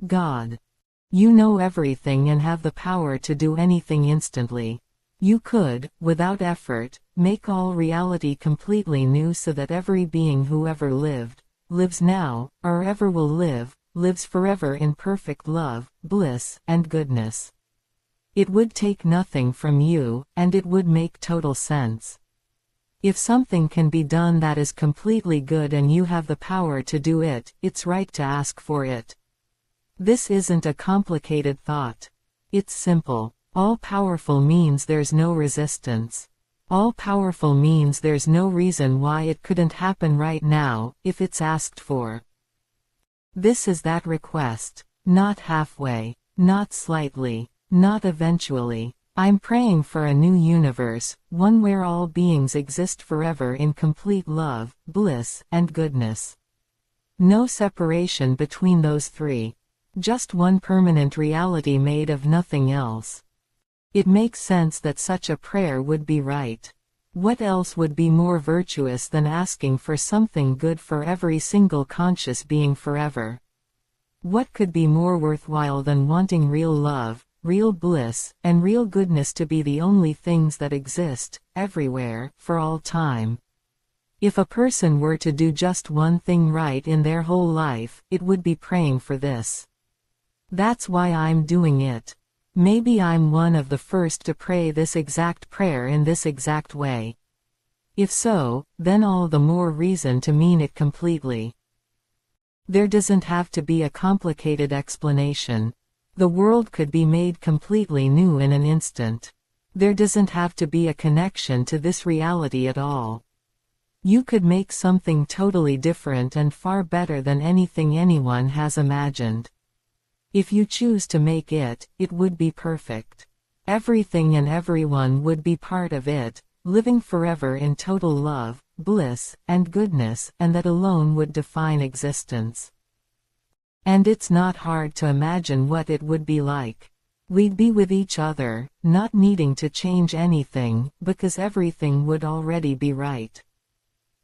God. You know everything and have the power to do anything instantly. You could, without effort, make all reality completely new so that every being who ever lived, lives now, or ever will live, lives forever in perfect love, bliss, and goodness. It would take nothing from you, and it would make total sense. If something can be done that is completely good and you have the power to do it, it's right to ask for it. This isn't a complicated thought. It's simple. All-powerful means there's no resistance. All-powerful means there's no reason why it couldn't happen right now, if it's asked for. This is that request. Not halfway. Not slightly. Not eventually. I'm praying for a new universe, one where all beings exist forever in complete love, bliss, and goodness. No separation between those three. Just one permanent reality made of nothing else. It makes sense that such a prayer would be right. What else would be more virtuous than asking for something good for every single conscious being forever? What could be more worthwhile than wanting real love, real bliss, and real goodness to be the only things that exist, everywhere, for all time? If a person were to do just one thing right in their whole life, it would be praying for this. That's why I'm doing it. Maybe I'm one of the first to pray this exact prayer in this exact way. If so, then all the more reason to mean it completely. There doesn't have to be a complicated explanation. The world could be made completely new in an instant. There doesn't have to be a connection to this reality at all. You could make something totally different and far better than anything anyone has imagined. If you choose to make it, it would be perfect. Everything and everyone would be part of it, living forever in total love, bliss, and goodness, and that alone would define existence. And it's not hard to imagine what it would be like. We'd be with each other, not needing to change anything, because everything would already be right.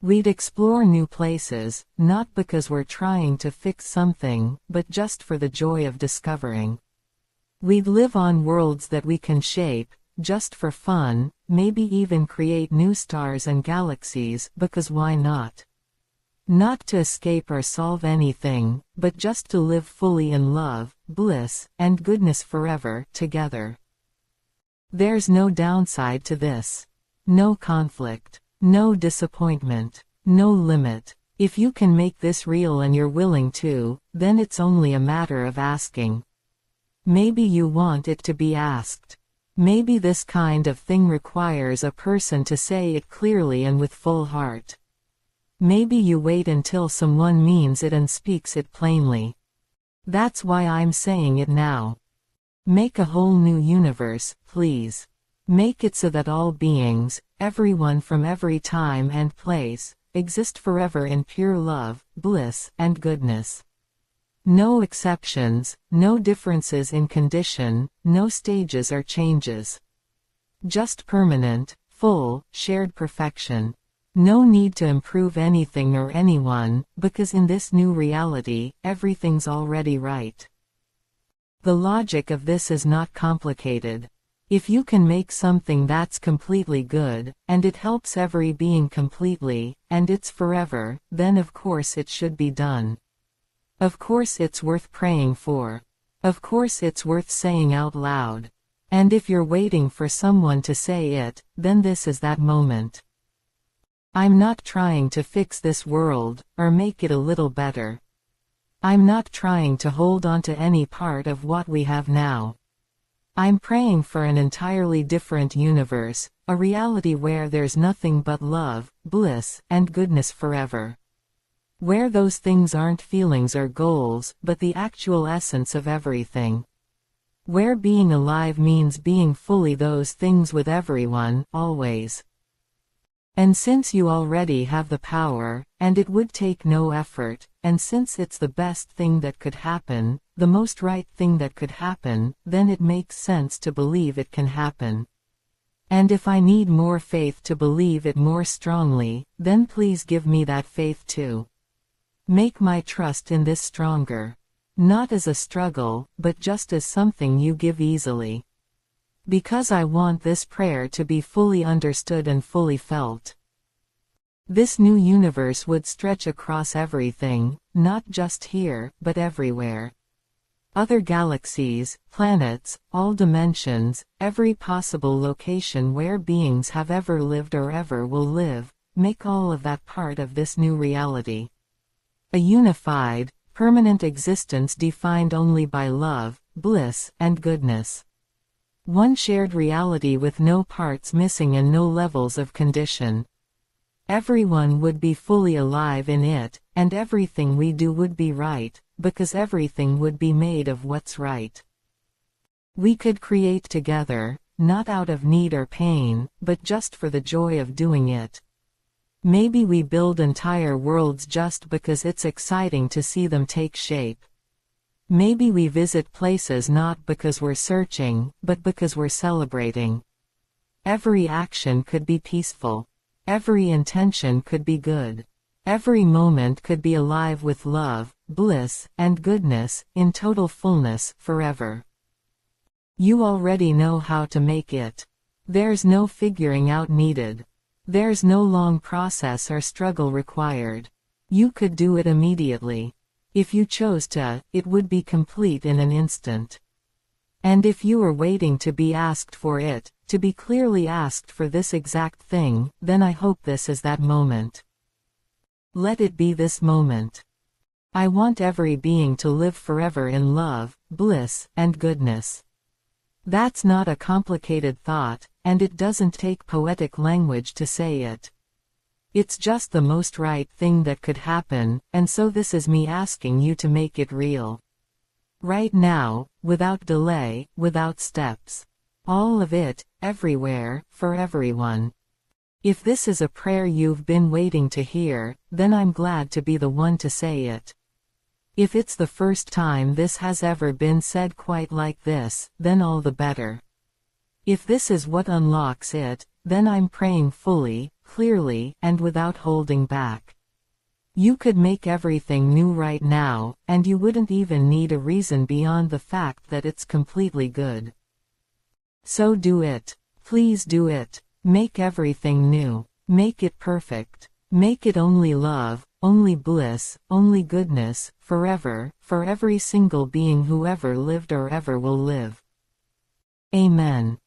We'd explore new places, not because we're trying to fix something, but just for the joy of discovering. We'd live on worlds that we can shape, just for fun, maybe even create new stars and galaxies, because why not? Not to escape or solve anything, but just to live fully in love, bliss, and goodness forever, together. There's no downside to this. No conflict. No disappointment. No limit. If you can make this real and you're willing to, then it's only a matter of asking. Maybe you want it to be asked. Maybe this kind of thing requires a person to say it clearly and with full heart. Maybe you wait until someone means it and speaks it plainly. That's why I'm saying it now. Make a whole new universe, please. Make it so that all beings, everyone from every time and place, exist forever in pure love, bliss, and goodness. No exceptions, no differences in condition, no stages or changes. Just permanent, full, shared perfection. No need to improve anything or anyone, because in this new reality, everything's already right. The logic of this is not complicated. If you can make something that's completely good, and it helps every being completely, and it's forever, then of course it should be done. Of course it's worth praying for. Of course it's worth saying out loud. And if you're waiting for someone to say it, then this is that moment. I'm not trying to fix this world, or make it a little better. I'm not trying to hold on to any part of what we have now. I'm praying for an entirely different universe, a reality where there's nothing but love, bliss, and goodness forever. Where those things aren't feelings or goals, but the actual essence of everything. Where being alive means being fully those things with everyone, always. And since you already have the power, and it would take no effort, and since it's the best thing that could happen, the most right thing that could happen, then it makes sense to believe it can happen. And if I need more faith to believe it more strongly, then please give me that faith too. Make my trust in this stronger. Not as a struggle, but just as something you give easily. Because I want this prayer to be fully understood and fully felt. This new universe would stretch across everything, not just here, but everywhere. Other galaxies, planets, all dimensions, every possible location where beings have ever lived or ever will live, make all of that part of this new reality. A unified, permanent existence defined only by love, bliss, and goodness. One shared reality with no parts missing and no levels of condition. Everyone would be fully alive in it, and everything we do would be right, because everything would be made of what's right. We could create together, not out of need or pain, but just for the joy of doing it. Maybe we build entire worlds just because it's exciting to see them take shape. Maybe we visit places not because we're searching, but because we're celebrating. Every action could be peaceful. Every intention could be good. Every moment could be alive with love, bliss, and goodness, in total fullness, forever. You already know how to make it. There's no figuring out needed. There's no long process or struggle required. You could do it immediately. If you chose to, it would be complete in an instant. And if you were waiting to be asked for it, to be clearly asked for this exact thing, then I hope this is that moment. Let it be this moment. I want every being to live forever in love, bliss, and goodness. That's not a complicated thought, and it doesn't take poetic language to say it. It's just the most right thing that could happen, and so this is me asking you to make it real. Right now, without delay, without steps. All of it, everywhere, for everyone. If this is a prayer you've been waiting to hear, then I'm glad to be the one to say it. If it's the first time this has ever been said quite like this, then all the better. If this is what unlocks it, then I'm praying fully, clearly, and without holding back. You could make everything new right now, and you wouldn't even need a reason beyond the fact that it's completely good. So do it. Please do it. Make everything new. Make it perfect. Make it only love, only bliss, only goodness, forever, for every single being who ever lived or ever will live. Amen.